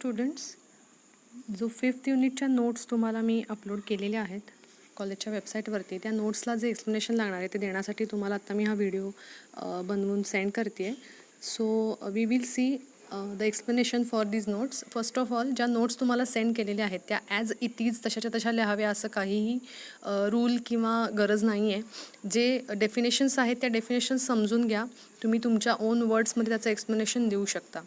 Students, जो 5th युनिटच्या notes तुम्हाला मी अपलोड केलेल्या आहेत कॉलेजच्या वेबसाईटवरती, त्या नोट्सला जे एक्सप्लेनेशन लागणार आहे ते देण्यासाठी तुम्हाला आता मी हा व्हिडिओ बनवून सेंड करते आहे. So we will see the explanation for these notes. First of all, ज्या नोट्स तुम्हाला सेंड केलेल्या आहेत त्या ॲज इट इज तशाच्या तशा लिहाव्या असं काहीही रूल किंवा गरज नाही आहे. जे डेफिनेशन्स आहेत त्या डेफिनेशन्स समजून घ्या. तुम्ही तुमच्या ओन वर्ड्समध्ये त्याचं एक्सप्लेनेशन देऊ शकता.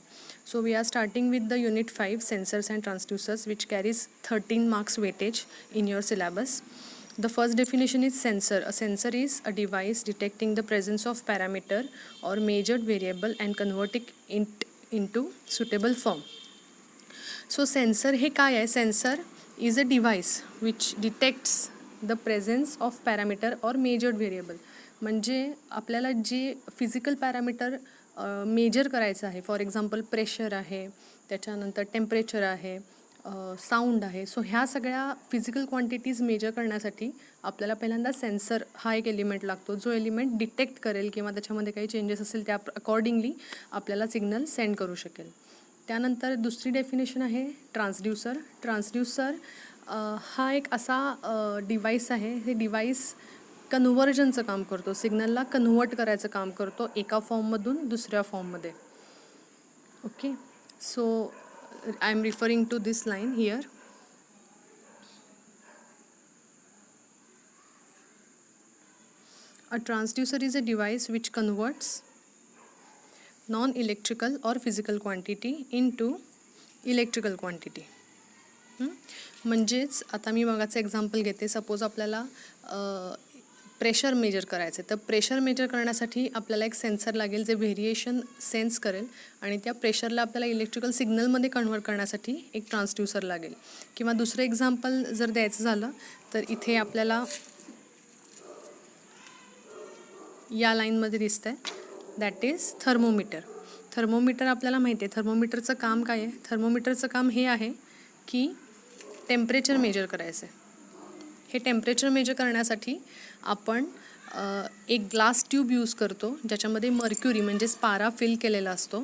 So we are starting with the Unit 5 Sensors and Transducers, which carries 13 marks weightage in your syllabus. The first definition is sensor. A sensor is a device detecting the presence of parameter or measured variable and converting it into suitable form. So sensor हे काय आहे? Sensor is a device which detects the presence of parameter or measured variable. म्हणजे आपल्याला जे physical parameter major करायचं आहे, for example pressure आहे, त्याच्यानंतर टेम्परेचर आहे, साऊंड आहे. सो ह्या सगळ्या फिजिकल क्वांटिटीज मेजर करण्यासाठी आपल्याला पहिल्यांदा सेन्सर हा एक एलिमेंट लागतो, जो एलिमेंट डिटेक्ट करेल किंवा त्याच्यामध्ये काही चेंजेस असेल त्या अकॉर्डिंगली आपल्याला सिग्नल सेंड करू शकेल. त्यानंतर दुसरी डेफिनेशन आहे ट्रान्सड्यूसर. ट्रान्सड्यूसर हा एक असा डिवाईस आहे. हे डिवाईस कन्व्हर्जनचं काम करतो, सिग्नलला कन्व्हर्ट करायचं काम करतो एका फॉर्ममधून दुसऱ्या फॉर्ममध्ये. Okay, so I am referring to this line here. A transducer is a device which converts non-electrical or physical quantity into electrical quantity. म्हणजेच आता मी मगाचं एक्झाम्पल घेते. सपोज आपल्याला प्रेशर मेजर करायचं आहे, तर प्रेशर मेजर करण्यासाठी आपल्याला एक सेन्सर लागेल जे व्हेरिएशन सेन्स करेल आणि त्या प्रेशरला आपल्याला इलेक्ट्रिकल सिग्नलमध्ये कन्व्हर्ट करण्यासाठी एक ट्रान्सड्यूसर लागेल. किंवा दुसरं एक्झाम्पल जर द्यायचं झालं तर इथे आपल्याला या लाईनमध्ये दिसतं आहे, दॅट इज थर्मोमीटर. थर्मोमीटर आपल्याला माहिती आहे. थर्मोमीटरचं काम काय आहे? थर्मोमीटरचं काम हे आहे की टेम्परेचर मेजर करायचं आहे. हे टेम्परेचर मेजर करण्यासाठी आपण एक ग्लास ट्यूब यूज करतो ज्याच्यामध्ये मर्क्युरी म्हणजेच पारा फिल केलेला असतो.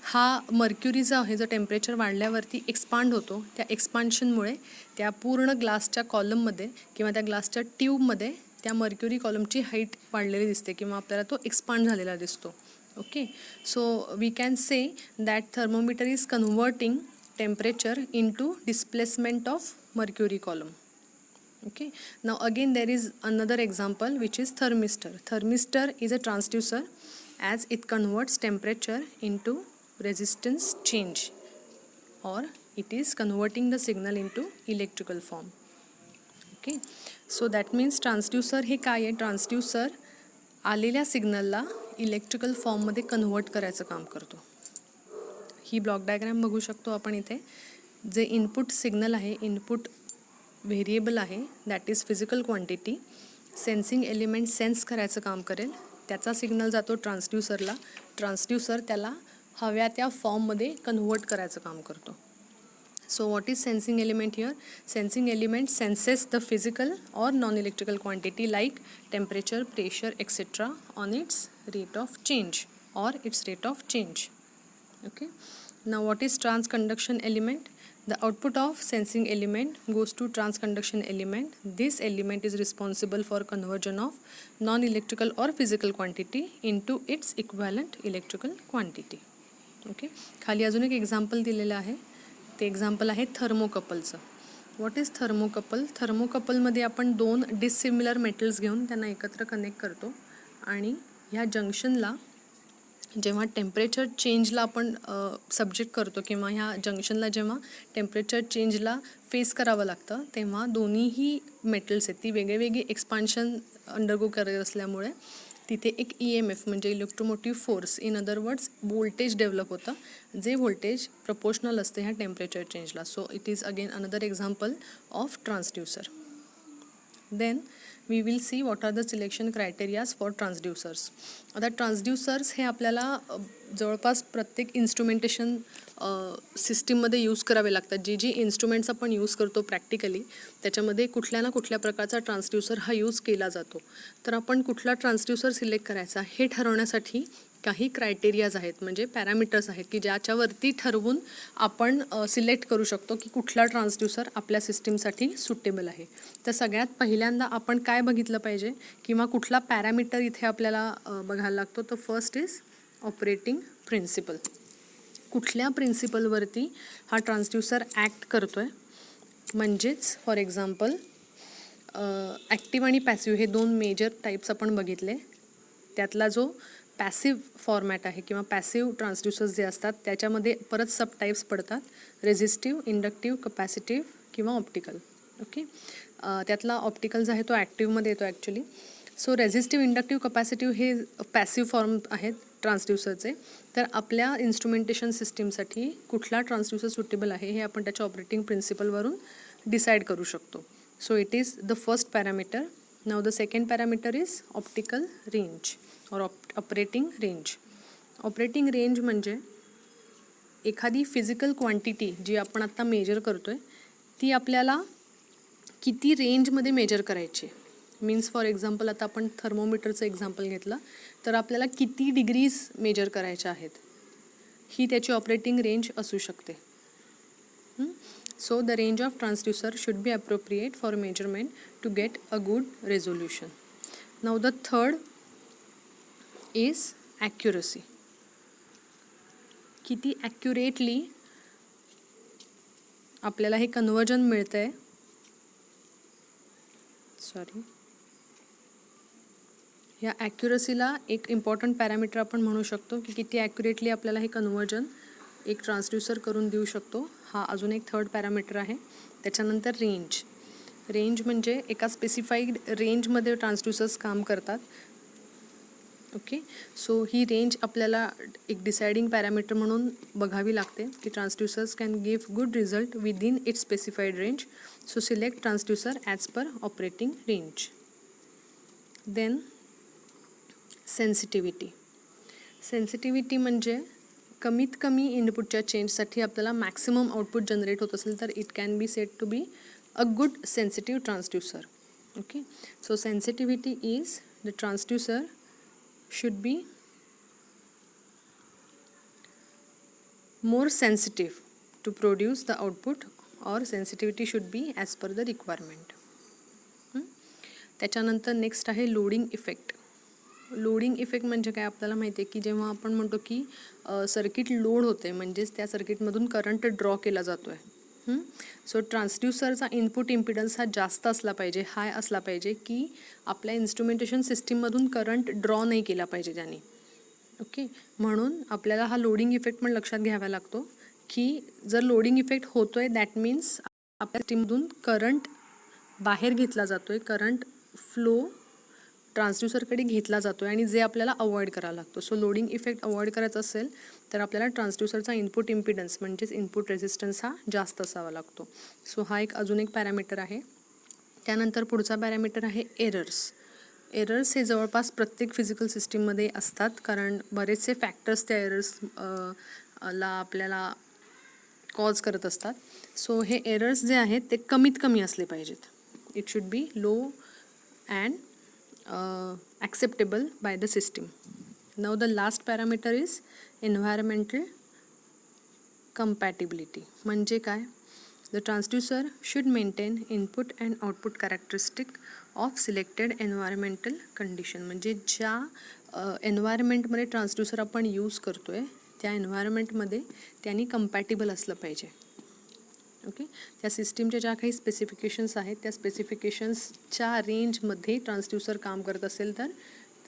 हा मर्क्युरी जो आहे, जो टेम्परेचर वाढल्यावरती एक्सपांड होतो, त्या एक्सपान्शनमुळे त्या पूर्ण ग्लासच्या कॉलममध्ये किंवा त्या ग्लासच्या ट्यूबमध्ये त्या मर्क्युरी कॉलमची हाईट वाढलेली दिसते किंवा आपल्याला तो एक्सपांड झालेला दिसतो. Okay, so we can say that thermometer is converting temperature into displacement of mercury column. Okay, now again there is another example which is thermistor. Thermistor is a transducer as it converts temperature into resistance change, or it is converting the signal into electrical form. Okay, so that means transducer हे काय आहे? Transducer आलेल्या सिग्नलला electrical फॉर्ममध्ये convert करायचं काम करतो. ही block diagram बघू शकतो आपण इथे. जे इनपुट सिग्नल आहे, इनपुट व्हेरिएबल आहे, that is physical quantity. Sensing element sense करायचं काम करेल, त्याचा सिग्नल जातो ट्रान्सड्यूसरला. ट्रान्सड्यूसर त्याला हव्या त्या फॉर्ममध्ये कन्व्हर्ट करायचं काम करतो. So what is sensing element here? Sensing element senses the physical or non electrical quantity like temperature, pressure etcetera on its rate of change or its rate of change. Okay, now what is transconduction element? The output of sensing element goes to transconduction element. This element is responsible for conversion of non-electrical or physical quantity into its equivalent electrical quantity. Okay, खाली अजून एक example दिलेलं आहे. ते example आहे थर्मोकपलचं. What is thermocouple? थर्मोकपलमध्ये आपण दोन डिसिमिलर मेटल्स घेऊन त्यांना एकत्र कनेक्ट करतो आणि ह्या जंक्शनला जेव्हा टेम्परेचर चेंजला आपण सब्जेक्ट करतो किंवा ह्या जंक्शनला जेव्हा टेम्परेचर चेंजला फेस करावं लागतं, तेव्हा दोन्हीही मेटल्स आहेत ती वेगळेवेगळे एक्सपान्शन अंडरगो करत असल्यामुळे तिथे एक EMF म्हणजे electromotive force, in other words voltage develop होतं, जे वोल्टेज प्रपोर्शनल असते ह्या टेम्परेचर चेंजला. So it is again another example of transducer. Then we will see what are the selection criterias for transducers. आता ट्रान्सड्यूसर्स हे आपल्याला जवळपास प्रत्येक इन्स्ट्रुमेंटेशन सिस्टीममध्ये यूज करावे लागतात. जी इन्स्ट्रुमेंट्स आपण यूज करतो प्रॅक्टिकली, त्याच्यामध्ये कुठल्या ना कुठल्या प्रकारचा ट्रान्सड्यूसर हा यूज केला जातो. तर आपण कुठला ट्रान्सड्यूसर सिलेक्ट करायचा हे ठरवण्यासाठी काही क्रायटेरियाज आहेत, म्हणजे पॅरामीटर्स आहेत की ज्याच्यावरती ठरवून आपण सिलेक्ट करू शकतो की कुठला ट्रान्सड्यूसर आपल्या सिस्टीमसाठी सुटेबल आहे. तर सगळ्यात पहिल्यांदा आपण काय बघितलं पाहिजे किंवा कुठला पॅरामीटर इथे आपल्याला बघायला लागतो. तर फर्स्ट इज ऑपरेटिंग प्रिन्सिपल. कुठल्या प्रिन्सिपलवरती हा ट्रान्सड्यूसर ॲक्ट करतो आहे. म्हणजेच फॉर एक्झाम्पल ॲक्टिव्ह आणि पॅसिव्ह हे 2 मेजर टाईप्स आपण बघितले. त्यातला जो पॅसिव्ह फॉर्मॅट आहे किंवा पॅसिव्ह ट्रान्सड्यूसर्स जे असतात त्याच्यामध्ये परत सब टाईप्स पडतात. रेझिस्टिव्ह, इंडक्टिव्ह, कपॅसिटिव्ह किंवा ऑप्टिकल. ओके, त्यातला ऑप्टिकल जो आहे तो ॲक्टिव्हमध्ये येतो actually. So resistive, inductive, capacitive हे पॅसिव्ह फॉर्म आहेत ट्रान्सड्यूसरचे. तर आपल्या इन्स्ट्रुमेंटेशन सिस्टीमसाठी कुठला ट्रान्सड्यूसर सुटेबल आहे हे आपण त्याच्या ऑपरेटिंग प्रिन्सिपलवरून डिसाईड करू शकतो. So it is the first parameter. Now the second parameter is optical range और ऑपरेटिंग रेंज. ऑपरेटिंग रेंज म्हणजे एखादी फिजिकल क्वांटिटी जी आपण आत्ता मेजर करतो आहे ती आपल्याला किती रेंजमध्ये मेजर करायची. मीन्स फॉर एक्झाम्पल आता आपण थर्मोमीटरचं एक्झाम्पल घेतलं तर आपल्याला किती डिग्रीज मेजर करायच्या आहेत ही त्याची ऑपरेटिंग रेंज असू शकते. So the range of transducer should be appropriate for measurement to get a good resolution. Now the third is accuracy. किती ॲक्युरेटली आपल्याला हे कन्वर्जन मिळतं आहे. ह्या ॲक्युरसीला एक इम्पॉर्टंट पॅरामीटर आपण म्हणू शकतो की किती ॲक्युरेटली आपल्याला हे कन्वर्जन एक ट्रान्सड्यूसर करून देऊ शकतो. हा अजून एक थर्ड पॅरामीटर आहे. त्याच्यानंतर रेंज. रेंज म्हणजे एका स्पेसिफाईड रेंजमध्ये ट्रान्सड्यूसर्स काम करतात. ओके, सो ही रेंज आपल्याला एक डिसाइडिंग पॅरामीटर म्हणून बघावी लागते की transducers can give good result within its specified range. So select transducer as per operating range. Then sensitivity. Sensitivity म्हणजे कमीत कमी इनपुटच्या चेंजसाठी आपल्याला मॅक्सिमम आउटपुट जनरेट होत असेल तर it can be said to be a good sensitive transducer. Okay, so sensitivity is the transducer should be more sensitive to produce the output or sensitivity should be as per the requirement. त्याच्यानंतर next आहे loading effect. Loading effect म्हणजे काय आपल्याला माहिती आहे की जेव्हा आपण म्हणतो की सर्किट लोड होते म्हणजेच त्या सर्किटमधून करंट ड्रॉ केला जातो आहे. सो ट्रान्सड्यूसरचा इनपुट इम्पिडन्स हा जास्त असला पाहिजे, हाय असला पाहिजे की आपल्या इन्स्ट्रुमेंटेशन सिस्टीममधून करंट ड्रॉ नाही केला पाहिजे त्याने. ओके, म्हणून आपल्याला हा लोडिंग इफेक्ट पण लक्षात घ्यावा लागतो की जर लोडिंग इफेक्ट होतो आहे दॅट मीन्स आपल्या सिस्टीममधून करंट बाहेर घेतला जातो आहे, करंट फ्लो ट्रान्सड्यूसरकडे घेतला जातो आहे आणि जे आपल्याला अवॉइड करावा लागतो. सो लोडिंग इफेक्ट अवॉइड करायचा असेल तर आपल्याला ट्रान्सड्यूसरचा इनपुट इम्पिडन्स म्हणजेच इनपुट रेझिस्टन्स हा जास्त असावा लागतो. सो हा एक अजून एक पॅरामीटर आहे. त्यानंतर पुढचा पॅरामीटर आहे एरर्स. एरर्स हे जवळपास प्रत्येक फिजिकल सिस्टीममध्ये असतात कारण बरेचसे फॅक्टर्स त्या एरर्स ला आपल्याला कॉज करत असतात. सो हे एरर्स जे आहेत ते कमीत कमी असले पाहिजेत. It should be low and acceptable by the system. Now the last parameter is environmental compatibility. म्हणजे काय? The transducer should maintain input and output characteristic of selected environmental condition. म्हणजे ज्या एन्व्हायरमेंटमध्ये ट्रान्सड्यूसर आपण यूज करतोय त्या एन्व्हायरमेंटमध्ये त्यांनी कंपॅटिबल असलं पाहिजे. ओके, त्या सिस्टीमच्या ज्या काही स्पेसिफिकेशन्स आहेत त्या स्पेसिफिकेशन्सच्या रेंजमध्ये ट्रान्सड्यूसर काम करत असेल तर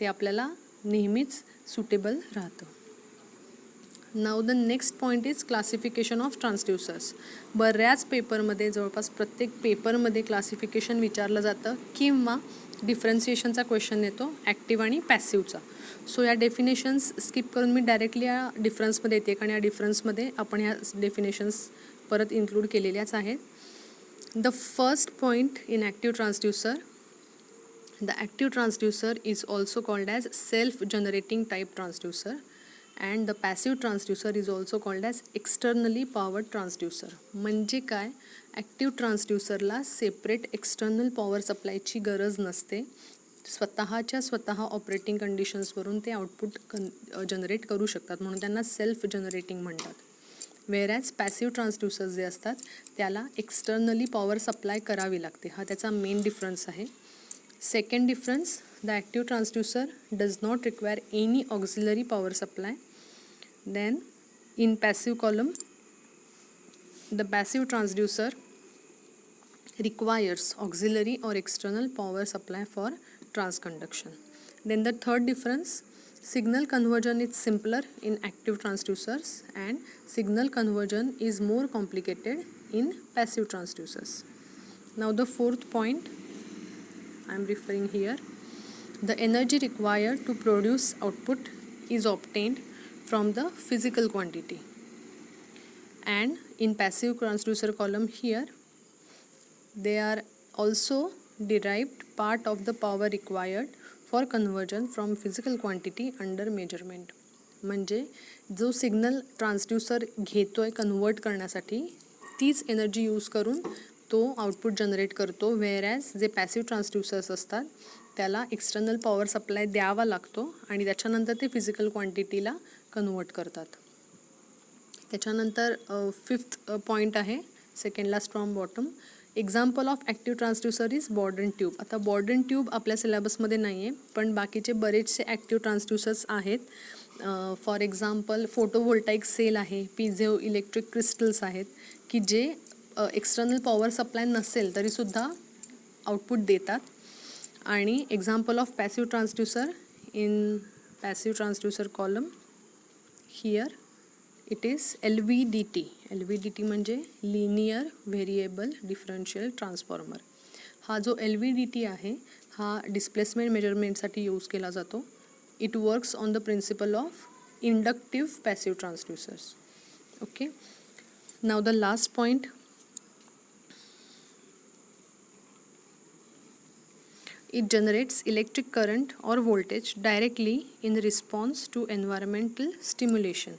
ते आपल्याला नेहमीच सुटेबल राहतं. Now the next point is classification of transducers. बऱ्याच पेपरमध्ये जवळपास प्रत्येक पेपरमध्ये क्लासिफिकेशन विचारलं जातं किंवा डिफरन्सिएशनचा क्वेश्चन येतो ॲक्टिव्ह आणि पॅसिव्हचा. सो या डेफिनेशन्स स्किप करून मी डायरेक्टली या डिफरन्समध्ये येते कारण या डिफरन्समध्ये आपण ह्या डेफिनेशन्स परत इन्क्लूड केलेल्याच आहेत. The first point in active transducer. The active transducer is also called as self generating type transducer and the passive transducer is also called as externally powered transducer. म्हणजे काय? ॲक्टिव्ह ट्रान्सड्यूसरला सेपरेट एक्सटर्नल पॉवर सप्लायची गरज नसते. स्वतः operating कंडिशन्सवरून ते output generate करू शकतात, म्हणून त्यांना सेल्फ जनरेटिंग म्हणतात. वेअरॅज पॅसिव्ह ट्रान्सड्युसर्स जे असतात त्याला एक्सटर्नली पॉवर सप्लाय करावी लागते. हा त्याचा मेन डिफरन्स आहे. Second difference, the active transducer does not require any auxiliary power supply. Then in passive column, the passive transducer requires auxiliary or external power supply for transconduction. Then the third difference, signal conversion is simpler in active transducers and signal conversion is more complicated in passive transducers. Now the fourth point I am referring here, the energy required to produce output is obtained from the physical quantity, and in passive transducer column here they are also derived part of the power required for conversion from physical quantity under measurement. म्हणजे जो signal transducer घेतोय convert करण्यासाठी तीच energy use करून तो output generate करतो. वेअरॅज जे passive ट्रान्सड्युसर्स असतात त्याला एक्सटर्नल पॉवर सप्लाय द्यावा लागतो आणि त्याच्यानंतर ते फिजिकल क्वांटिटीला कन्वर्ट करतात. त्याच्यानंतर फिफ्थ पॉईंट आहे, second last from bottom, example of active transducer is Bourdon tube. आता बॉर्डन ट्यूब आपल्या सिलेबसमध्ये नाही आहे, पण बाकीचे बरेचसे ॲक्टिव्ह ट्रान्सड्युसर्स आहेत. फॉर एक्झाम्पल फोटोव्होल्टाईक सेल आहे, पिझो इलेक्ट्रिक क्रिस्टल्स आहेत की जे एक्सटर्नल पॉवर सप्लाय नसेल तरीसुद्धा आउटपुट देतात. आणि example of passive transducer, in passive transducer column here it is LVDT. LVDT म्हणजे लिनियर व्हेरिएबल डिफरन्शियल ट्रान्सफॉर्मर. हा जो LVDT आहे हा डिस्प्लेसमेंट मेजरमेंटसाठी यूज केला जातो. It works on the principle of inductive passive transducers. Okay, now the last point, it generates electric current or voltage directly in response to environmental stimulation,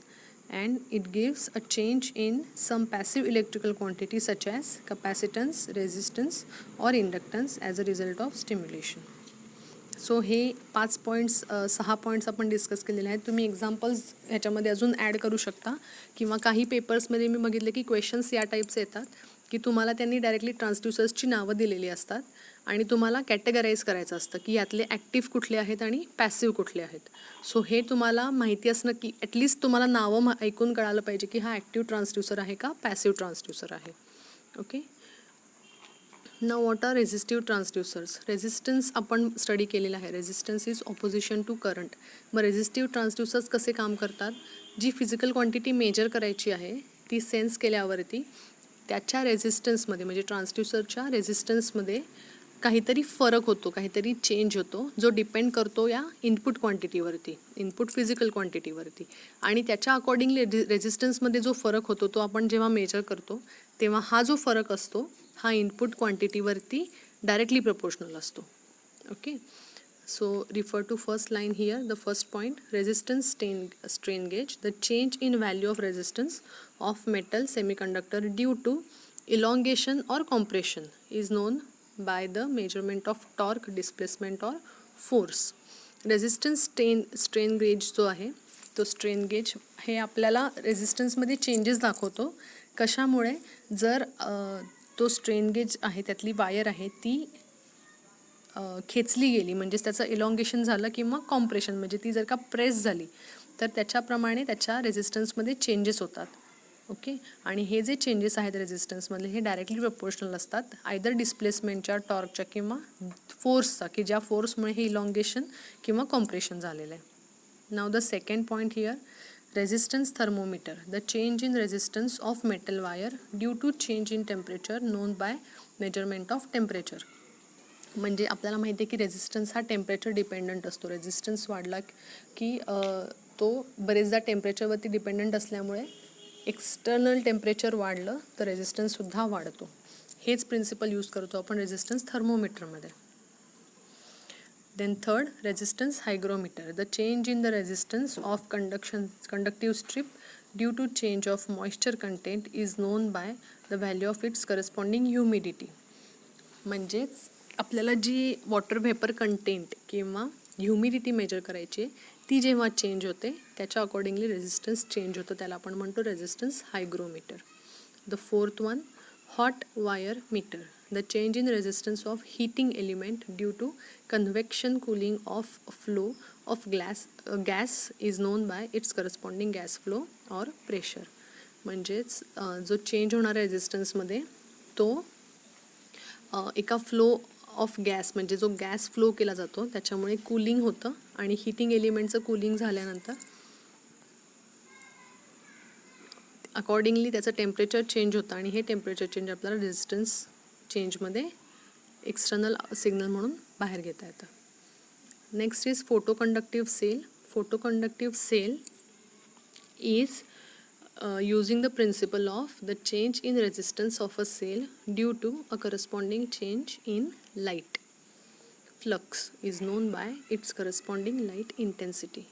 and it gives a change in some passive electrical quantity such as capacitance, resistance or inductance as a result of stimulation. So हे 5 points 6 points आपण discuss केलेले आहेत. तुम्ही examples ह्याच्यामध्ये अजून add करू शकता किंवा काही पेपर्समध्ये मी बघितले की क्वेश्चन्स या टाईपचे येतात की तुम्हाला त्यांनी डायरेक्टली ट्रान्सड्युसर्सची नावं दिलेली असतात आणि तुम्हाला कॅटेगराईज करायचं असतं की यातले ॲक्टिव्ह कुठले आहेत आणि पॅसिव्ह कुठले आहेत. सो हे तुम्हाला माहिती असणं की ॲटलिस्ट तुम्हाला नावं ऐकून कळालं पाहिजे की हा ॲक्टिव्ह ट्रान्सड्युसर आहे का पॅसिव्ह ट्रान्सड्युसर आहे. Okay, now what are resistive transducers. Resistance आपण स्टडी केलेला आहे. Resistance is opposition to current. मग रेझिस्टिव्ह ट्रान्सड्युसर्स कसे काम करतात, जी फिजिकल क्वांटिटी मेजर करायची आहे ती सेन्स केल्यावरती त्याच्या रेझिस्टन्समध्ये म्हणजे ट्रान्सड्युसरच्या रेझिस्टन्समध्ये काहीतरी फरक होतो, काहीतरी चेंज होतो जो डिपेंड करतो या इनपुट क्वांटिटीवरती, इनपुट फिजिकल क्वांटिटीवरती. आणि त्याच्या अकॉर्डिंगली रेझिस्टन्समध्ये जो फरक होतो तो आपण जेव्हा मेजर करतो तेव्हा हा जो फरक असतो हा इनपुट क्वांटिटीवरती डायरेक्टली प्रपोर्शनल असतो. Okay, so refer to first line here. The first point, resistance strain gauge, the change in value of resistance of metal semiconductor due to elongation or compression is known by the measurement of torque, displacement or force. Resistance strain gauge जो आहे तो strain gauge हे आपल्याला रेझिस्टन्समध्ये changes दाखवतो. कशामुळे, जर तो strain gauge आहे त्यातली वायर आहे ती खेचली गेली म्हणजेच त्याचं इलॉंगेशन झालं किंवा कॉम्प्रेशन म्हणजे ती जर का प्रेस झाली तर त्याच्याप्रमाणे त्याच्या रेझिस्टन्समध्ये चेंजेस होतात. ओके, आणि हे जे चेंजेस आहेत रेझिस्टन्समधले हे डायरेक्टली प्रपोर्शनल असतात आयदर डिस्प्लेसमेंटच्या, टॉर्कच्या किंवा फोर्सचा की ज्या फोर्समुळे हे इलॉंगेशन किंवा कॉम्प्रेशन झालेलं आहे. Now the second point here, resistance thermometer, the change in resistance of metal wire due to change in temperature known by measurement of temperature. म्हणजे आपल्याला माहिती आहे की रेझिस्टन्स हा टेम्परेचर डिपेंडंट असतो. रेझिस्टन्स वाढला की तो बरेचदा टेम्परेचरवरती डिपेंडंट असल्यामुळे एक्सटर्नल टेम्परेचर वाढलं तर रेझिस्टन्ससुद्धा वाढतो. हेच प्रिन्सिपल यूज करतो आपण resistance थर्मोमीटरमध्ये. Then third, resistance hygrometer, the change in the resistance of conductive strip due to change of moisture content is known by the value of its corresponding humidity. म्हणजेच आपल्याला जी water vapour content किंवा humidity major करायची आहे ती जेव्हा change होते त्याच्या accordingly resistance change होतं, त्याला आपण म्हणतो resistance hygrometer. The fourth one, hot wire meter. The change in resistance of heating element due to convection cooling of flow of gas is known by its corresponding gas flow or pressure. म्हणजेच जो change होणारा रेझिस्टन्समध्ये तो एका flow of gas म्हणजे जो gas flow केला जातो त्याच्यामुळे कूलिंग होतं आणि हीटिंग एलिमेंटचं कूलिंग झाल्यानंतर अकॉर्डिंगली त्याचं टेम्परेचर चेंज होतं आणि हे टेम्परेचर चेंज आपल्याला रेझिस्टन्स चेंजमध्ये एक्सटर्नल सिग्नल म्हणून बाहेर घेता येतं. Next is photoconductive cell. Photoconductive cell is using the principle of the change in resistance of a cell due to a corresponding change in light. Flux is known by its corresponding light intensity.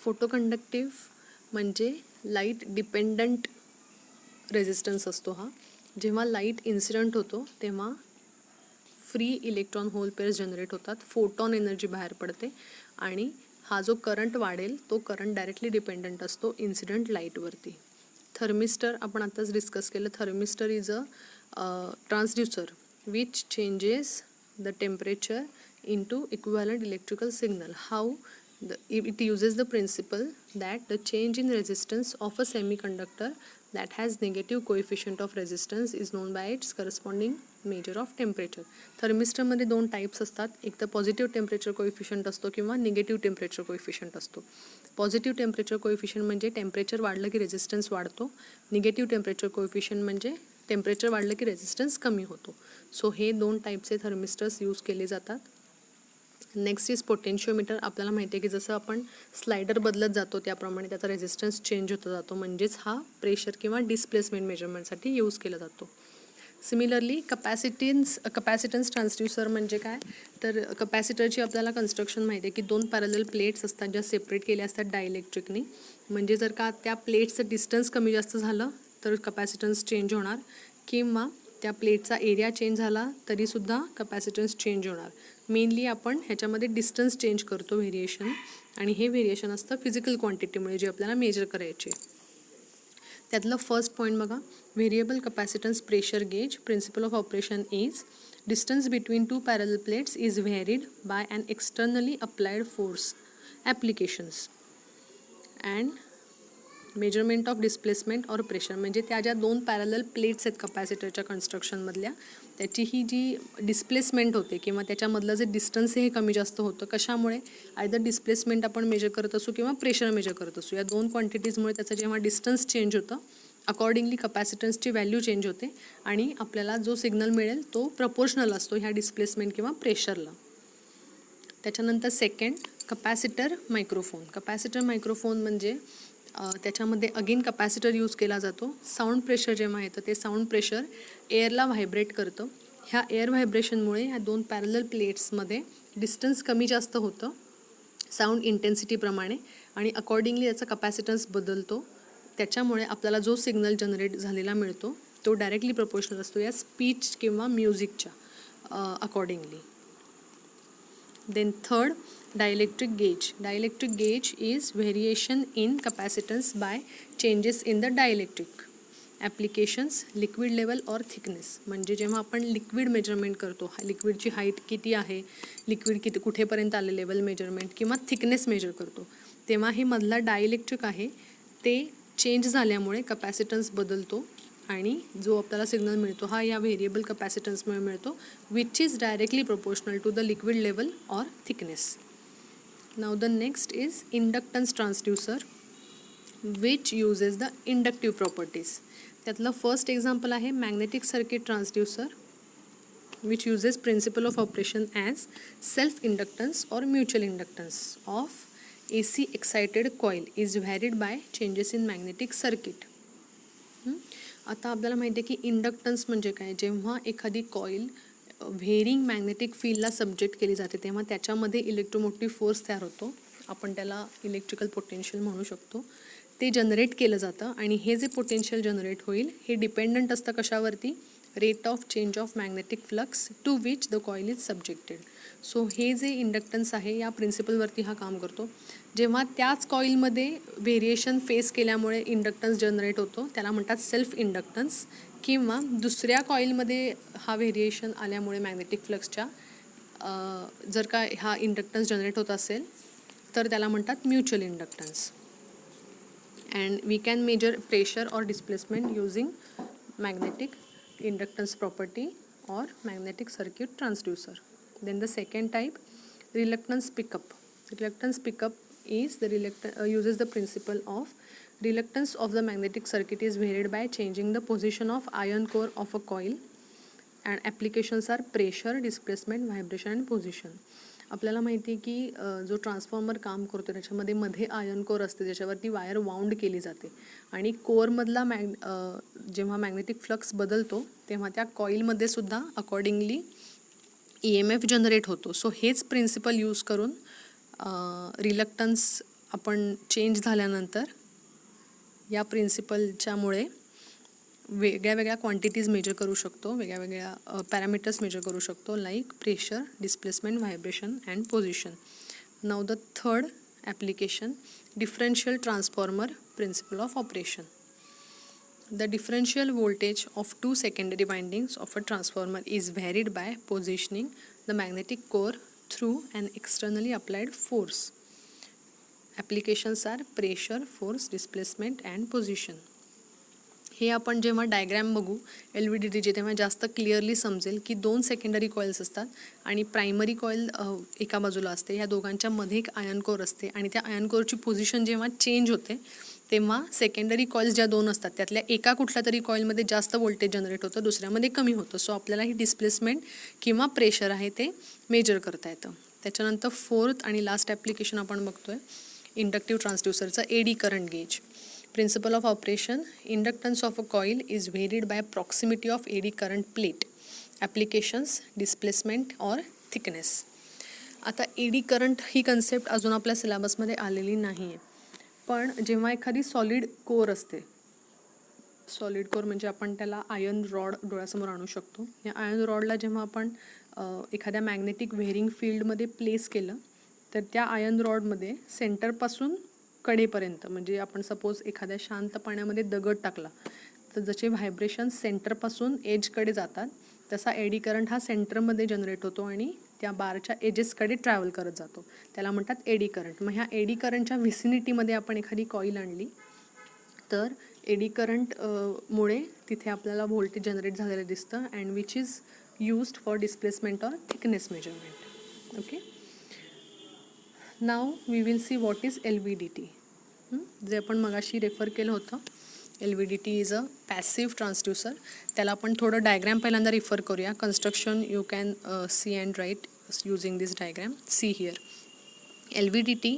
Photoconductive म्हणजे light dependent resistance असतो हा. जेव्हा light incident होतो तेव्हा free electron hole pairs generate होतात, photon energy बाहेर पडते आणि हा जो करंट वाढेल तो करंट डायरेक्टली डिपेंडंट असतो इन्सिडंट लाईटवरती. थर्मिस्टर आपण आताच डिस्कस केलं. Thermistor is a transducer which changes the temperature into equivalent electrical signal. How? It uses the principle that the change in resistance of a semiconductor that has negative coefficient of resistance is known by its corresponding measure of temperature. थर्मिस्टरमध्ये दोन types असतात, एक तर positive temperature coefficient असतो किंवा negative temperature coefficient असतो. Positive temperature coefficient म्हणजे temperature वाढलं की रेझिस्टन्स वाढतो, निगेटिव्ह टेम्परेचर कोएफिशियंट म्हणजे टेम्परेचर वाढलं की रेझिस्टन्स कमी होतो. सो हे दोन टाईपचे थर्मिस्टर्स यूज केले जातात. Next is potentiometer. आपल्याला माहिती आहे की जसं आपण स्लायडर बदलत जातो त्याप्रमाणे त्याचा रेझिस्टन्स चेंज होत जातो, म्हणजेच हा प्रेशर किंवा डिस्प्लेसमेंट मेजरमेंटसाठी यूज केला जातो. सिमिलरली कपॅसिटन्स ट्रान्सड्यूसर म्हणजे काय, तर कपॅसिटरची आपल्याला कन्स्ट्रक्शन माहिती आहे की दोन पॅरलल प्लेट्स असतात ज्या सेपरेट केल्या असतात डायइलेक्ट्रिकनी. म्हणजे जर का त्या प्लेट्सचं डिस्टन्स कमी जास्त झालं तर कपॅसिटन्स चेंज होणार, किंवा त्या प्लेटचा एरिया चेंज झाला तरीसुद्धा कपॅसिटन्स चेंज होणार. मेनली आपण ह्याच्यामध्ये डिस्टन्स चेंज करतो व्हेरिएशन, आणि हे व्हेरिएशन असतं फिजिकल क्वांटिटीमुळे जे आपल्याला मेजर करायचे. त्यातलं फर्स्ट पॉईंट बघा, variable capacitance pressure gauge. Principle of operation is distance between two parallel plates is varied by an externally applied force applications and measurement of displacement or pressure. म्हणजे त्या ज्या दोन parallel plates आहेत कपॅसिटरच्या कन्स्ट्रक्शनमधल्या त्याची ही जी displacement होते किंवा त्याच्यामधलं जे डिस्टन्स हे कमी जास्त होतं, कशामुळे, आयदर डिस्प्लेसमेंट आपण मेजर करत असू किंवा प्रेशर मेजर करत असू, या दोन क्वांटिटीजमुळे त्याचं जेव्हा डिस्टन्स चेंज होतं अकॉर्डिंगली कपॅसिटन्सची व्हॅल्यू चेंज होते आणि आपल्याला जो सिग्नल मिळेल तो प्रपोर्शनल असतो ह्या डिस्प्लेसमेंट किंवा प्रेशरला. त्याच्यानंतर second, capacitor microphone. Capacitor microphone म्हणजे त्याच्यामध्ये अगेन कपॅसिटर यूज केला जातो. साऊंड प्रेशर जेव्हा येतं ते साऊंड प्रेशर एअरला व्हायब्रेट करतं. ह्या एअर व्हायब्रेशनमुळे ह्या दोन पॅरलल प्लेट्समध्ये डिस्टन्स कमी जास्त होतं साऊंड इंटेन्सिटीप्रमाणे, आणि अकॉर्डिंगली याचा कपॅसिटन्स बदलतो. त्याच्यामुळे आपल्याला जो सिग्नल जनरेट झालेला मिळतो तो डायरेक्टली प्रपोर्शनल असतो या स्पीच किंवा म्युझिकच्या accordingly. Then third, dielectric gauge. Dielectric gauge is variation in capacitance by changes in the dielectric. Applications, liquid level or thickness. म्हणजे जेव्हा आपण लिक्विड मेजरमेंट करतो, लिक्विडची हाईट किती आहे, लिक्विड किती कुठेपर्यंत आले लेवल मेजरमेंट, किंवा थिकनेस मेजर करतो, तेव्हा हे मधला डायइलेक्ट्रिक आहे ते चेंज झाल्यामुळे कपॅसिटन्स बदलतो आणि जो आपल्याला सिग्नल मिळतो हा या व्हेरिएबल कपॅसिटन्समुळे मिळतो, which is directly proportional to the liquid level or thickness. Now the next is inductance transducer which uses the inductive properties. त्यातलं फर्स्ट एक्झाम्पल आहे magnetic circuit transducer which uses principle of operation as self inductance or mutual inductance of AC excited coil is varied by changes in magnetic circuit. आता आपल्याला माहिती आहे की inductance म्हणजे काय, जेव्हा एखादी कॉईल व्हेरिंग मॅग्नेटिक फील्डला सब्जेक्ट केली जाते तेव्हा त्याच्यामध्ये इलेक्ट्रोमोटिव्ह फोर्स तयार होतो, आपण त्याला इलेक्ट्रिकल पोटेन्शियल म्हणू शकतो. ते जनरेट केलं जातं आणि हे जे पोटेन्शियल जनरेट होईल हे डिपेंडंट असतं कशावरती, rate of change of magnetic flux to which the coil is subjected. So हे जे इंडक्टन्स आहे या प्रिन्सिपलवरती हा काम करतो. जेव्हा त्याच कॉईलमध्ये व्हेरिएशन फेस केल्यामुळे इंडक्टन्स जनरेट होतो त्याला म्हणतात सेल्फ इंडक्टन्स, किंवा दुसऱ्या कॉईलमध्ये हा व्हेरिएशन आल्यामुळे मॅग्नेटिक फ्लक्सच्या जर का हा इंडक्टन्स जनरेट होत असेल तर त्याला म्हणतात mutual inductance. And we can measure pressure or displacement using magnetic inductance property or magnetic circuit transducer. Then the second type, reluctance pickup. Reluctance pickup is the uses the principle of reluctance of the magnetic circuit is varied by changing the position of iron core of a coil, and applications are pressure, displacement, vibration and position. आपल्याला माहिती आहे की जो transformer काम करतो त्याच्यामध्ये मध्ये iron core असते ज्याच्यावरती वायर वाउंड केली जाते, आणि कोरमधला जेव्हा मॅग्नेटिक फ्लक्स बदलतो तेव्हा त्या कॉईलमध्ये सुद्धा अकॉर्डिंगली EMF जनरेट होतो. सो हेच प्रिन्सिपल यूज करून रिलक्टन्स आपण चेंज झाल्यानंतर या प्रिन्सिपलच्यामुळे वेगळ्या वेगळ्या क्वांटिटीज मेजर करू शकतो, वेगळ्या वेगळ्या पॅरामीटर्स मेजर करू शकतो, like pressure, displacement, vibration and position. Now the third application, differential transformer principle of operation. The differential voltage of two secondary windings of a transformer is varied by positioning the magnetic core through an externally applied force. Applications are pressure, force, displacement and position. हे आपण जेव्हा diagram बघू LVDTचे तेव्हा जास्त clearly समजेल की दोन secondary coils असतात आणि प्रायमरी कॉईल एका बाजूला असते. या दोघांच्या मध्ये एक आयर्न कोर असते आणि त्या आयर्न कोरची पोझिशन जेव्हा चेंज होते तेव्हा सेकंडरी कॉइल्स ज्या दोन असतात त्यातल्या एका कुठल्या तरी कॉईलमध्ये जास्त व्होल्टेज जनरेट होतं, दुसऱ्यामध्ये कमी होतं. सो आपल्याला ही डिस्प्लेसमेंट किंवा प्रेशर आहे ते मेजर करता येतं. त्याच्यानंतर फोर्थ आणि लास्ट ॲप्लिकेशन आपण बघतोय इंडक्टिव्ह ट्रान्सड्युसरचं eddy current gauge. Principle of operation, inductance of a coil is varied by proximity of eddy current plate. Applications, displacement or thickness. आता एडी करंट ही कन्सेप्ट अजून आपल्या सिलेबसमध्ये आलेली नाही आहे, पण जेव्हा एखादी सॉलिड कोर असते, सॉलिड कोर म्हणजे आपण त्याला आयर्न रॉड डोळ्यासमोर आणू शकतो. या आयर्न रॉडला जेव्हा आपण एखाद्या मॅग्नेटिक व्हेरिंग फील्डमध्ये प्लेस केलं तर त्या आयर्न रॉडमध्ये सेंटरपासून कडेपर्यंत, म्हणजे आपण सपोज एखाद्या शांत पाण्यामध्ये दगड टाकला तर जसे व्हायब्रेशन सेंटरपासून एजकडे जातात तसा एडी करंट हा सेंटरमध्ये जनरेट होतो आणि त्या बारच्या एजेसकडे ट्रॅव्हल करत जातो. त्याला म्हणतात एडी करंट. मग ह्या एडी करंटच्या व्हिसिनिटीमध्ये आपण एखादी कॉईल आणली तर एडी करंट मुळे तिथे आपल्याला व्होल्टेज जनरेट झालेलं दिसतं, and which is used for displacement or thickness measurement. Okay, now we will see what is LVDT. जे आपण मगाशी रेफर केलं होतं, LVDT is a passive transducer. त्याला आपण थोडं डायग्रॅम पहिल्यांदा रिफर करूया. Construction you can see and write using this diagram. See here, LVDT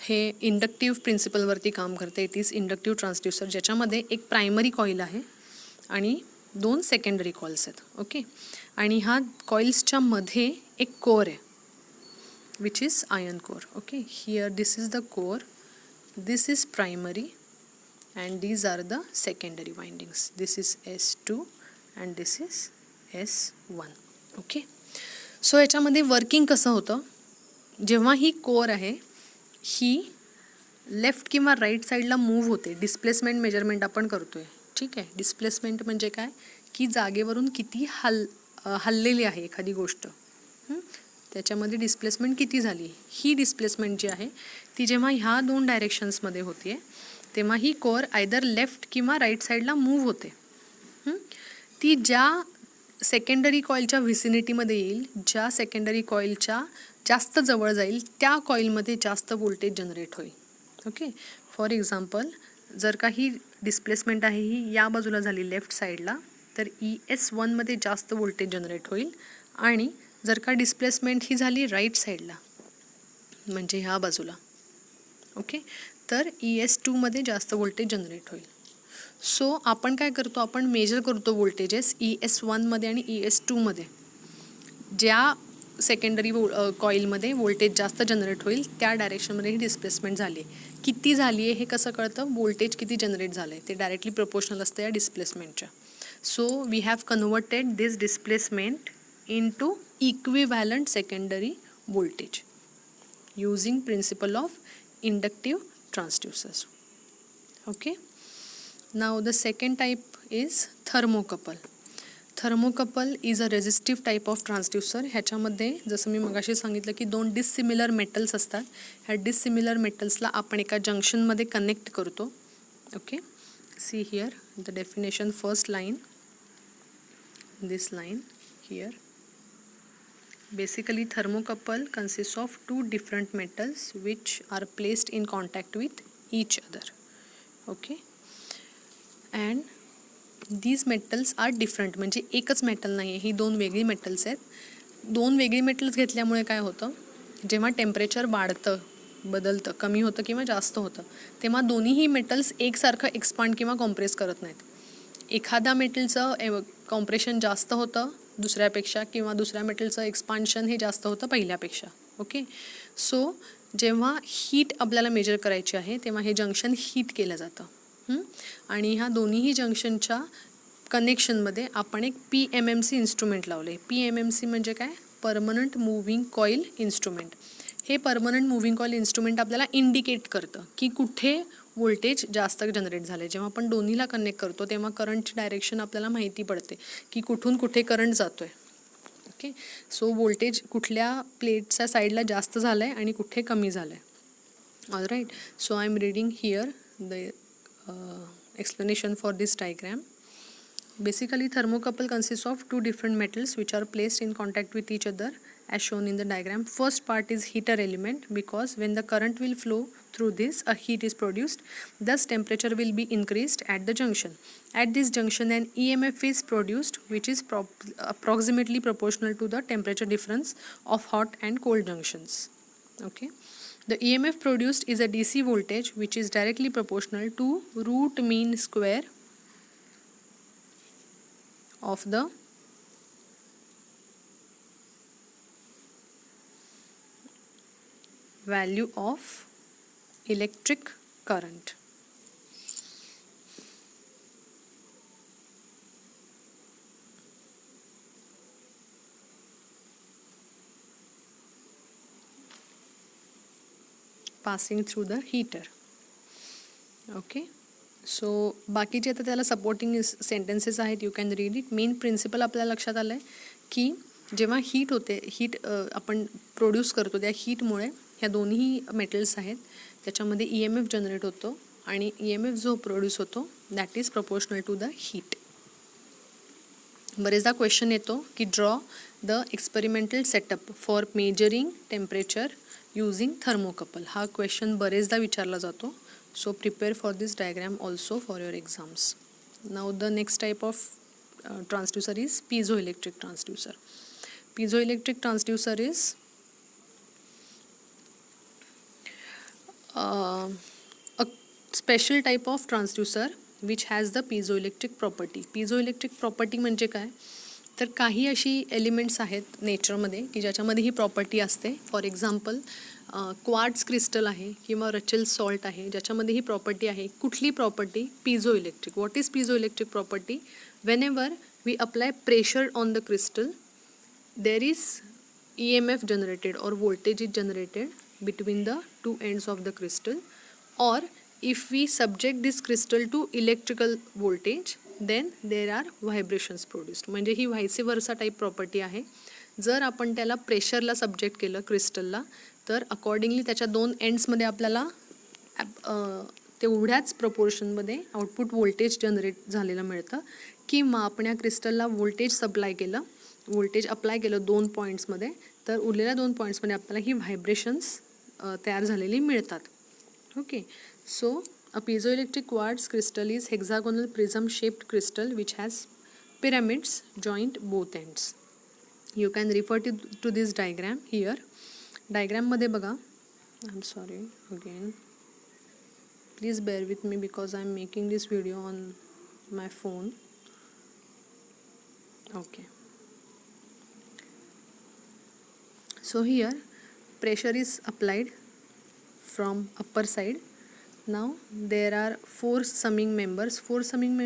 हे इंडक्टिव्ह प्रिन्सिपलवरती काम करते. इट इज इंडक्टिव्ह ट्रान्सड्युसर, ज्याच्यामध्ये एक प्रायमरी कॉईल आहे आणि दोन सेकंडरी कॉइल्स आहेत. ओके, आणि ह्या कॉइल्सच्या मध्ये एक कोर आहे which is iron core. Okay, here this is the core, this is primary and these are the secondary windings. This is S2 and this is S1. Okay, so याच्यामध्ये working कसं होतं, जेव्हा ही core आहे ही left किंवा right साईडला move होते, displacement measurement आपण करतोय. ठीक आहे, डिस्प्लेसमेंट म्हणजे काय की जागेवरून किती हललेली आहे एखादी गोष्ट, त्याच्यामध्ये डिस्प्लेसमेंट किती झाली. ही डिस्प्लेसमेंट जी आहे ती जेव्हा ह्या दोन डायरेक्शन्समध्ये होते तेव्हा ही कोर आयदर लेफ्ट किंवा राईट साईडला मूव्ह होते. ती ज्या सेकंडरी कॉईलच्या व्हिसिनिटीमध्ये येईल, ज्या सेकंडरी कॉईलच्या जास्त जवळ जाईल त्या कॉईलमध्ये जास्त व्होल्टेज जनरेट होईल. ओके, फॉर एक्झाम्पल जर का ही डिस्प्लेसमेंट आहे ही या बाजूला झाली लेफ्ट साईडला तर ES1 मध्ये जास्त व्होल्टेज जनरेट होईल, आणि जर का डिस्प्लेसमेंट ही झाली राईट साईडला म्हणजे ह्या बाजूला, ओके, तर ES2 मध्ये जास्त व्होल्टेज जनरेट होईल. सो आपण काय करतो, आपण मेजर करतो व्होल्टेजेस ES1 मध्ये आणि ES2 मध्ये. ज्या सेकंडरी कॉईलमध्ये व्होल्टेज जास्त जनरेट होईल त्या डायरेक्शनमध्ये ही डिस्प्लेसमेंट झाली. किती झाली आहे हे कसं कळतं, व्होल्टेज किती जनरेट झालं आहे ते डायरेक्टली प्रोपोर्शनल असतं या डिस्प्लेसमेंटच्या. So we have converted this displacement into equivalent secondary voltage using principle of inductive transducers. Okay. Now the second type is thermocouple. Thermocouple is a resistive type of transducer. ह्याच्यामध्ये जसं मी मगाशी सांगितलं की दोन डिससिमिलर metals असतात. ह्या डिससिमिलर मेटल्सला आपण एका जंक्शनमध्ये कनेक्ट करतो. Okay, see here the definition. First line, this line here. Basically thermocouple consists of two different metals which are placed in contact with each other. Okay, and these metals are different. म्हणजे एकच metal नाही आहे, ही दोन वेगळी metals आहेत. दोन वेगळी metals घेतल्यामुळे काय होतं, जेव्हा टेम्परेचर वाढतं, बदलतं, कमी होतं किंवा जास्त होतं, तेव्हा दोन्हीही मेटल्स एकसारखं एक्सपांड किंवा कॉम्प्रेस करत नाहीत. एखाद्या मेटलचं कॉम्प्रेशन जास्त होतं दुसऱ्यापेक्षा किंवा दुसऱ्या मेटलचं एक्सपान्शन हे जास्त होतं पहिल्यापेक्षा. ओके, सो जेव्हा हीट आपल्याला मेजर करायची आहे तेव्हा हे जंक्शन हीट केलं जातं. आणि ह्या दोन्हीही जंक्शनच्या कनेक्शनमध्ये आपण एक PMMC इन्स्ट्रुमेंट लावले. PMMC म्हणजे काय? Permanent moving coil instrument. हे परमनंट मूव्हिंग कॉईल इन्स्ट्रुमेंट आपल्याला इंडिकेट करतं की कुठे व्होल्टेज जास्त जनरेट झाले. जेव्हा आपण दोन्हीला कनेक्ट करतो तेव्हा करंटची डायरेक्शन आपल्याला माहिती पडते की कुठून कुठे करंट जातो आहे. ओके, सो व्होल्टेज कुठल्या प्लेटच्या साईडला जास्त झालं आहे आणि कुठे कमी झालं आहे. All right, so I am reading here the explanation for this diagram. Basically, thermocouple consists of two different metals which are placed in contact with each other as shown in the diagram. First part is heater element, because when the current will flow through this, a heat is produced. Thus, temperature will be increased at the junction. At this junction, an EMF is produced which is approximately proportional to the temperature difference of hot and cold junctions. Okay. The EMF produced is a DC voltage which is directly proportional to root mean square of the value of electric current. Passing through the heater. Okay, so बाकीचे आता त्याला supporting sentences आहेत, you can read it. Main principle आपल्याला लक्षात आलं आहे की जेव्हा हीट होते, हीट आपण प्रोड्यूस करतो, त्या हीटमुळे ह्या दोन्ही मेटल्स आहेत त्याच्यामध्ये EMF जनरेट होतो आणि EMF जो प्रोड्यूस होतो that is proportional to the heat. बरेचदा क्वेश्चन येतो की draw the experimental setup for measuring temperature using thermocouple. हा क्वेश्चन बरेचदा विचारला जातो. So prepare for this diagram also for your exams. Now the next type of transducer is piezoelectric transducer. Piezoelectric transducer is a special type of transducer which has the piezoelectric property. piezoelectric property म्हणजे काय, तर काही अशी elements आहेत नेचरमध्ये की ज्याच्यामध्ये ही property असते. For example quartz crystal आहे किंवा रचेल सॉल्ट आहे ज्याच्यामध्ये ही प्रॉपर्टी आहे. कुठली property? piezoelectric. What is piezoelectric property? whenever we apply pressure on the crystal, there is EMF generated or voltage is generated between the two ends of the crystal, or if we subject this crystal to electrical voltage, then there are vibrations produced. म्हणजे ही व्हायसी वर्सा type property आहे. जर आपण त्याला प्रेशरला subject केलं क्रिस्टलला, तर accordingly त्याच्या दोन एंड्समध्ये आपल्याला तेवढ्याच प्रपोर्शनमध्ये आउटपुट व्होल्टेज जनरेट झालेलं मिळतं. किंवा आपण या क्रिस्टलला व्होल्टेज अप्लाय केलं 2 पॉईंट्समध्ये, तर उरलेल्या 2 पॉईंट्समध्ये आपल्याला ही व्हायब्रेशन्स तयार झालेली मिळतात. Okay, so a piezoelectric quartz crystal is hexagonal prism shaped crystal which has pyramids joint both ends. You can refer to this diagram here. Diagram मध्ये बघा. I'm sorry again. Please bear with me because I'm making this video on my phone. Okay. So here pressure is applied from upper side. Now there are 4 summing members. 4 summing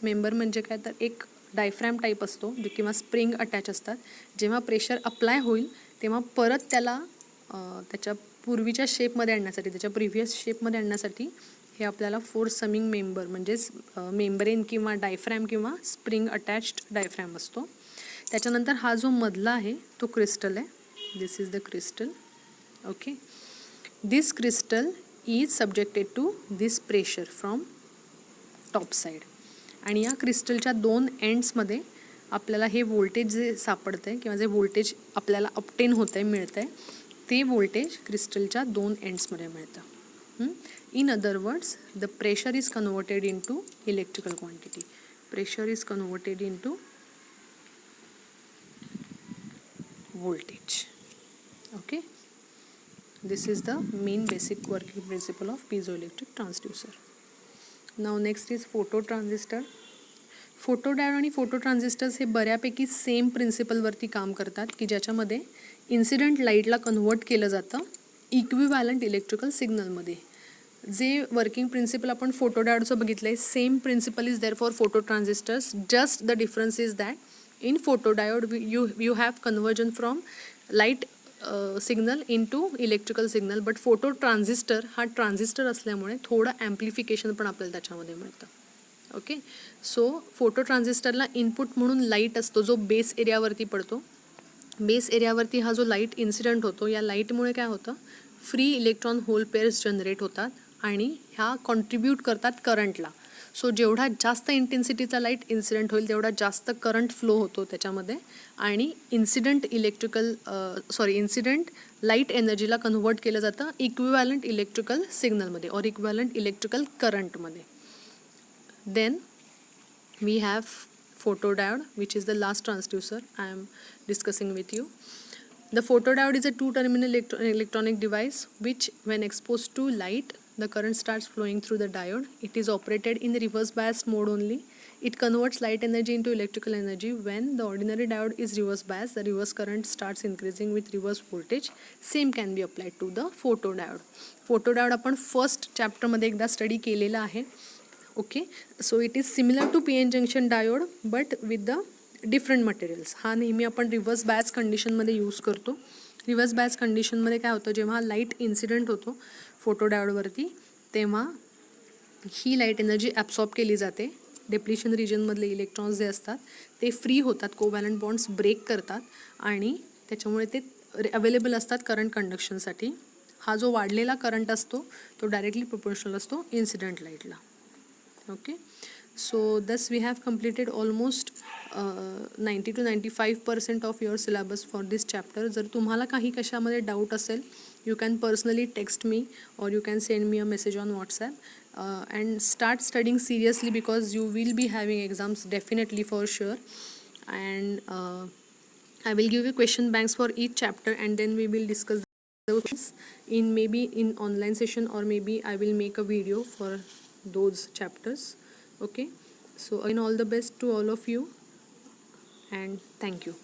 member म्हणजे काय, तर एक diaphragm type असतो जे किंवा spring attach असतात. जेव्हा pressure apply होईल तेव्हा परत त्याला त्याच्या पूर्वीच्या शेपमध्ये आणण्यासाठी, त्याच्या प्रिव्हियस शेपमध्ये आणण्यासाठी हे आपल्याला फोर्स समिंग मेंबर म्हणजेच मेंब्रेन किंवा डायफ्रॅम किंवा स्प्रिंग अटॅच्ड डायफ्रॅम असतो. त्याच्यानंतर हा जो मधला आहे तो क्रिस्टल आहे. This is the crystal. Okay, this crystal is subjected to this pressure from top side. आणि या क्रिस्टलच्या 2 एंड्समध्ये आपल्याला हे व्होल्टेज जे सापडतं आहे किंवा जे व्होल्टेज आपल्याला ऑब्टेन होतं आहे, मिळतं आहे, ते व्होल्टेज क्रिस्टलच्या 2 एंड्समध्ये मिळतं. In other words, the pressure is converted into electrical quantity. Pressure is converted into voltage. Okay, this is the main basic working principle of piezoelectric transducer. Now next is phototransistor. Photodiode आणि photo transistors हे बऱ्यापैकी same प्रिन्सिपलवरती काम करतात की ज्याच्यामध्ये incident लाईटला convert केलं जातं equivalent electrical सिग्नलमध्ये. जे वर्किंग प्रिन्सिपल आपण फोटोडायोडचं बघितलं आहे, same principle is there for photo transistors. Just the difference is that in photodiode you have conversion from light signal into electrical signal, but photo transistor हा transistor असल्यामुळे थोडं ॲम्प्लिफिकेशन पण आपल्याला त्याच्यामध्ये मिळतं. ओके, सो फोटो ट्रान्झिस्टरला इनपुट म्हणून light असतो जो बेस एरियावरती पडतो. बेस एरियावरती हा जो लाईट इन्सिडेंट होतो, या लाईटमुळे काय होतं, free electron hole pairs generate होतात आणि ह्या कॉन्ट्रीब्यूट करतात करंटला. सो जेवढा जास्त इंटेन्सिटीचा लाईट इन्सिडेंट होईल तेवढा जास्त करंट फ्लो होतो त्याच्यामध्ये आणि इन्सिडेंट लाईट एनर्जीला कन्व्हर्ट केलं जातं इक्विव्हॅलंट इलेक्ट्रिकल सिग्नलमध्ये और इक्विव्हॅलंट इलेक्ट्रिकल करंटमध्ये. Then we have photodiode, which is the last transducer I am discussing with you. The photodiode is a two-terminal electronic device which, when exposed to light, the current starts flowing through the diode. It is operated in the reverse bias mode only. It converts light energy into electrical energy. When the ordinary diode is reverse bias, the reverse current starts increasing with reverse voltage. Same can be applied to the photodiode. Photodiode आपण first चॅप्टरमध्ये एकदा study केलेला आहे. Okay, so it is similar to PN junction diode but with the different materials. हा नेहमी आपण reverse bias कंडिशनमध्ये use करतो. रिव्हर्स बायस कंडिशनमध्ये काय होतं, जेव्हा लाईट इन्सिडेंट होतो फोटोडायोडवरती तेव्हा ही लाईट एनर्जी ॲब्सॉर्ब केली जाते. डिप्लिशन रिजनमधले इलेक्ट्रॉन्स जे असतात ते फ्री होतात, कोव्हॅलंट बॉन्ड्स ब्रेक करतात आणि त्याच्यामुळे ते अवेलेबल असतात करंट कंडक्शनसाठी. हा जो वाढलेला करंट असतो तो डायरेक्टली प्रोपोर्शनल असतो incident लाईटला. Okay, so thus we have completed almost 90 to 95% of your syllabus for this chapter. जर तुम्हाला काही कशामध्ये डाऊट असेल, you can personally text me or you can send me a message on WhatsApp and start studying seriously because you will be having exams definitely for sure. And I will give you question banks for each chapter and then we will discuss those in maybe in online session or maybe I will make a video for those chapters. Okay, so again all the best to all of you and thank you.